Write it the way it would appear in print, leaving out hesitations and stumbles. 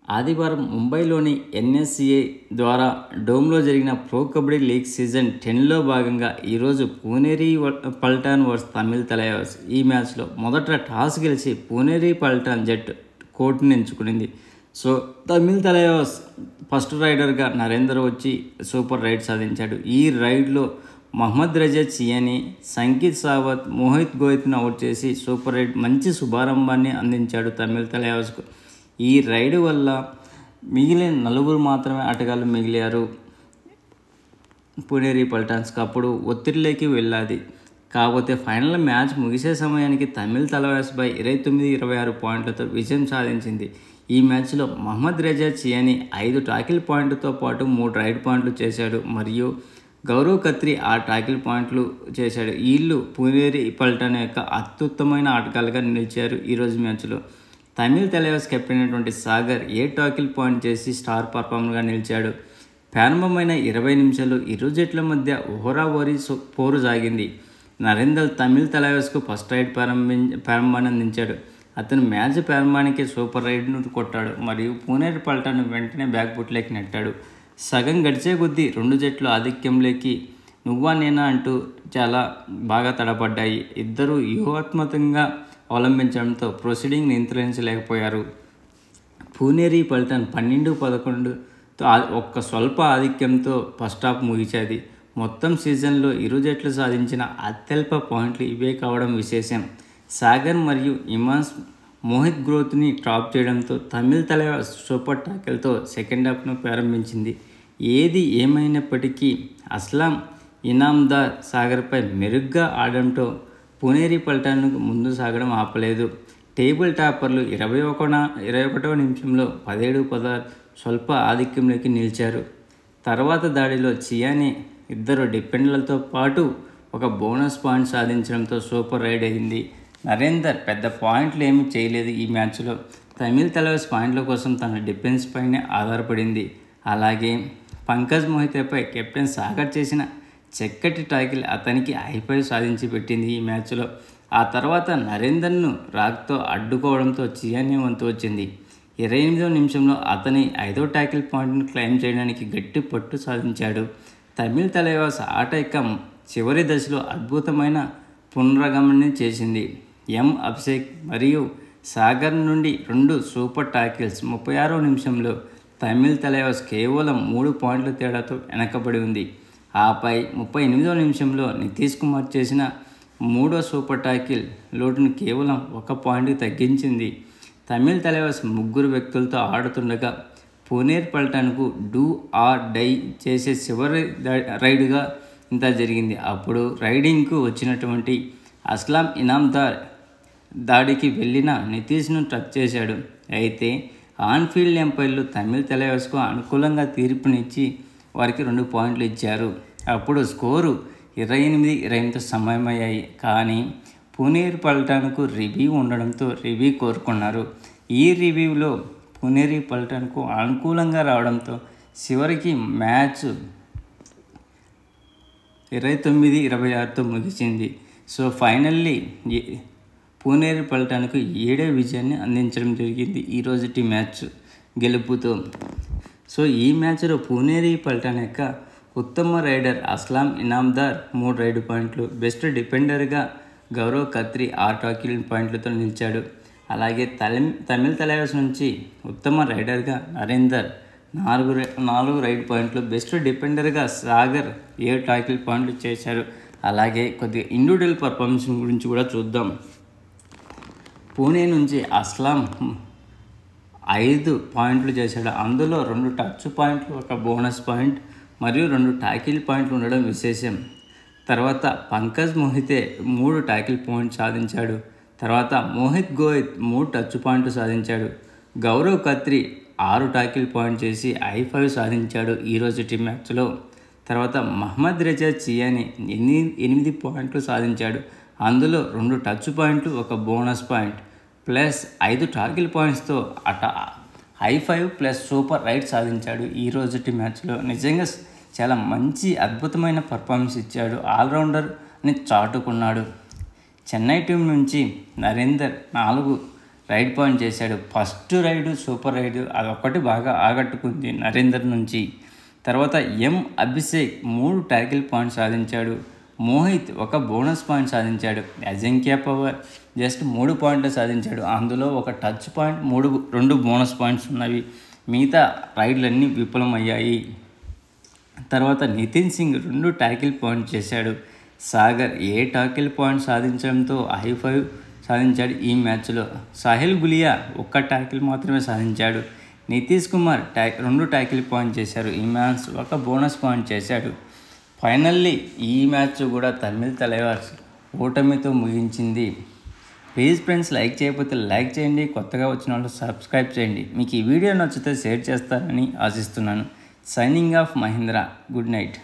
ఆదివారం ముంబైలోని ఎన్ఎస్సిఏ ద్వారా డోమ్లో జరిగిన ప్రో కబడ్డీ లీగ్ సీజన్ 10లో భాగంగా ఈరోజు పూనేరి పల్టాన్ వర్సెస్ తమిళ్ తలైవాస్. ఈ మ్యాచ్లో మొదట టాస్ గెలిచి పూనేరి పల్టాన్ జట్టు కోర్టును ఎంచుకునింది. సో తమిళ్ తలైవాస్ ఫస్ట్ రైడర్గా నరేందర్ వచ్చి సూపర్ రైడ్ సాధించాడు. ఈ రైడ్లో మహమ్మద్ రజా చియాని, సంకిత్ సావత్, మోహిత్ గోయత్ను అవుట్ చేసి సూపర్ రైడ్ మంచి శుభారంభాన్ని అందించాడు తమిళ్ తలైవాస్కు. ఈ రైడ్ వల్ల మిగిలిన 4 మాత్రమే ఆటగాళ్ళు మిగిలారు పూనేరి పల్టాన్స్కి. అప్పుడు ఒత్తిడిలోకి వెళ్ళాది. కాకపోతే ఫైనల్ మ్యాచ్ ముగిసే సమయానికి తమిళ్ తలైవాస్పై 29-26 పాయింట్లతో విజయం సాధించింది. ఈ మ్యాచ్లో మహమ్మద్ రజా చియాని 5 టాకిల్ పాయింట్లతో పాటు 3 రైడ్ పాయింట్లు చేశాడు. మరియు గౌరవ్ ఖత్రి 6 టాకిల్ పాయింట్లు చేశాడు. వీళ్ళు పూనేరి పల్టాన్ యొక్క అత్యుత్తమైన ఆటగాళ్ళుగా నిలిచారు. ఈరోజు మ్యాచ్లో తమిళ్ తలైవాస్ కెప్టెన్ అయినటువంటి సాగర్ 7 టాకిల్ పాయింట్ చేసి స్టార్ పర్ఫార్మర్గా నిలిచాడు. ప్రారంభమైన 20 నిమిషాలు ఇరు జట్ల మధ్య హోరాహోరీ పోరు సాగింది. నరేందర్ తమిళ్ తలైవాస్కు ఫస్ట్ రైడ్ ప్రారంభాన్ని అందించాడు. అతను మ్యాచ్ ప్రారంభానికి సూపర్ రైడ్ను కొట్టాడు మరియు పూనేరి పల్టాన్ వెంటనే బ్యాక్ ఫుట్లోకి నెట్టాడు. సగం గడిచే కొద్దీ 2 జట్లు ఆధిక్యంలోకి నువ్వా నేనా అంటూ చాలా బాగా తడబడ్డాయి. ఇద్దరు వ్యూహాత్మకంగా అవలంబించడంతో ప్రొసీడింగ్ నియంత్రించలేకపోయారు. పూనేరి పల్టాన్ 12-11తో ఒక్క స్వల్ప ఆధిక్యంతో ఫస్ట్ హాఫ్ ముగిచేది. మొత్తం సీజన్లో ఇరు జట్లు సాధించిన అత్యల్ప పాయింట్లు ఇవే కావడం విశేషం. సాగర్ మరియు ఇమాన్స్ మోహిత్ గ్రోత్ని డ్రాప్ చేయడంతో తమిళ్ తలైవాస్ సూపర్ టాకిల్తో సెకండ్ హాఫ్ను ప్రారంభించింది. ఏది ఏమైనప్పటికీ అస్లాం ఇనామ్దార్ సాగర్పై మెరుగ్గా ఆడడంతో పూనేరి పల్టాన్కు ముందు సాగడం ఆపలేదు. టేబుల్ టాపర్లు 21వ నిమిషంలో 17-16 స్వల్ప ఆధిక్యంలోకి నిలిచారు. తర్వాత దాడిలో చియాని 2 డిఫెండర్లతో పాటు ఒక బోనస్ పాయింట్ సాధించడంతో సూపర్ రైడ్ అయింది. నరేందర్ పెద్ద పాయింట్లు ఏమీ చేయలేదు. ఈ మ్యాచ్లో తమిళ్ తలైవాస్ పాయింట్ల కోసం తన డిఫెన్స్ పైనే ఆధారపడింది. అలాగే పంకజ్ మోహితేపై కెప్టెన్ సాగర్ చేసిన చక్కటి టాకిల్ అతనికి హై5 సాధించి పెట్టింది ఈ మ్యాచ్లో. ఆ తర్వాత నరేందర్ను రాక్తో అడ్డుకోవడంతో చియాని వంతు వచ్చింది. 28వ నిమిషంలో అతని 5వ టాకిల్ పాయింట్ను క్లెయిమ్ చేయడానికి గట్టి పట్టు సాధించాడు. తమిళ్ తలైవాస్ ఆట యొక్క చివరి దశలో అద్భుతమైన పునరాగమనం చేసింది. అభిషేక్ మరియు సాగర్ నుండి 2 సూపర్ టాకిల్స్. 36వ నిమిషంలో తమిళ్ తలైవాస్ కేవలం 3 పాయింట్ల తేడాతో వెనకబడి ఉంది. ఆపై 38వ నిమిషంలో నితీష్ కుమార్ చేసిన 3వ సూపర్ టాకిల్ లోటును కేవలం 1 పాయింట్కి తగ్గించింది. తమిళ్ తలైవాస్ 3 వ్యక్తులతో ఆడుతుండగా పూనేరి పల్టాన్కు డూ ఆర్ డై చేసే చివరి రైడ్గా ఇంత జరిగింది. అప్పుడు రైడింగ్కు వచ్చినటువంటి అస్లాం ఇనామ్దార్ దాడికి వెళ్ళిన నితీష్ను టచ్ చేశాడు. అయితే ఆన్ఫీల్డ్ ఎంపైర్లు తమిళ్ తలైవాస్కు అనుకూలంగా తీర్పునిచ్చి వారికి 2 పాయింట్లు ఇచ్చారు. అప్పుడు స్కోరు 28-28తో సమయమయ్యాయి. కానీ పూనేరి పల్టాన్కు రివ్యూ ఉండడంతో రివ్యూ కోరుకున్నారు. ఈ రివ్యూలో పూనేరి పల్టాన్కు అనుకూలంగా రావడంతో చివరికి మ్యాచ్ 29-26తో ముగిసింది. సో ఫైనల్లీ పూనేరి పల్టాన్కు 7వ విజయాన్ని అందించడం జరిగింది ఈ రోజుటి మ్యాచ్ గెలుపుతో. సో ఈ మ్యాచ్లో పూనేరి పల్టాన్ యొక్క ఉత్తమ రైడర్ అస్లాం ఇనామ్దార్ 3 రైడ్ పాయింట్లు, బెస్ట్ డిఫెండర్గా గౌరవ్ ఖత్రి 6 టాకిల్ పాయింట్లతో నిలిచాడు. అలాగే తమిళ్ తలైవాస్ నుంచి ఉత్తమ రైడర్గా నరేందర్ 4 రైడ్ పాయింట్లు, బెస్ట్ డిఫెండర్గా సాగర్ 7 టాకిల్ పాయింట్లు చేశారు. అలాగే కొద్దిగా ఇండివిజువల్ పర్ఫార్మెన్స్ గురించి కూడా చూద్దాం. పూణే నుంచి అస్లాం 5 పాయింట్లు చేశాడు. అందులో 2 టచ్ పాయింట్లు, 1 బోనస్ పాయింట్ మరియు 2 టాకిల్ పాయింట్లు ఉండడం విశేషం. తర్వాత పంకజ్ మోహితే 3 టాకిల్ పాయింట్ సాధించాడు. తర్వాత మోహిత్ గోయత్ 3 టచ్ పాయింట్లు సాధించాడు. గౌరవ్ ఖత్రి 6 టాకిల్ పాయింట్ చేసి హై5 సాధించాడు ఈ రోజుటి మ్యాచ్లో. తర్వాత మహమ్మద్ రజా చియాని 8 పాయింట్లు సాధించాడు. అందులో 2 టచ్ పాయింట్లు, 1 బోనస్ పాయింట్ ప్లస్ 5 టాకిల్ పాయింట్స్తో హై5 ప్లస్ సూపర్ రైడ్ సాధించాడు ఈ రోజుటి మ్యాచ్లో. నిజంగా చాలా మంచి అద్భుతమైన పర్ఫార్మెన్స్ ఇచ్చాడు. ఆల్రౌండర్ని చాటుకున్నాడు. చెన్నై టీం నుంచి నరేందర్ రైడ్ పాయింట్ చేశాడు. ఫస్ట్ రైడు సూపర్ రైడు, అదొక్కటి బాగా ఆకట్టుకుంది నరేందర్ నుంచి. తర్వాత అభిషేక్ 3 ట్యాకిల్ పాయింట్స్ సాధించాడు. మోహిత్ ఒక బోనస్ పాయింట్ సాధించాడు. అజింక్య పవర్ జస్ట్ 3 పాయింట్లు సాధించాడు. అందులో ఒక టచ్ పాయింట్, 2 బోనస్ పాయింట్స్ ఉన్నవి. మిగతా రైడ్లన్నీ విఫలమయ్యాయి. తర్వాత నితిన్ సింగ్ 2 ట్యాకిల్ పాయింట్ చేశాడు. సాగర్ టాకిల్ పాయింట్ సాధించడంతో హై-5 సాధించాడు ఈ మ్యాచ్లో. సాహిల్ గులియా 1 ట్యాకిల్ మాత్రమే సాధించాడు. నితీష్ కుమార్ 2 ట్యాకిల్ పాయింట్ చేశారు. ఈ మ్యాచ్ 1 బోనస్ పాయింట్ చేశాడు. ఫైనల్లీ ఈ మ్యాచ్ కూడా తమిళ్ తలైవార్స్ ఓటమితో ముగించింది. ప్లీజ్ ఫ్రెండ్స్, లైక్ చేయకపోతే లైక్ చేయండి, కొత్తగా వచ్చిన వాళ్ళు సబ్స్క్రైబ్ చేయండి. మీకు ఈ వీడియో నచ్చితే షేర్ చేస్తారని ఆశిస్తున్నాను. Signing off Mahendra. Good night.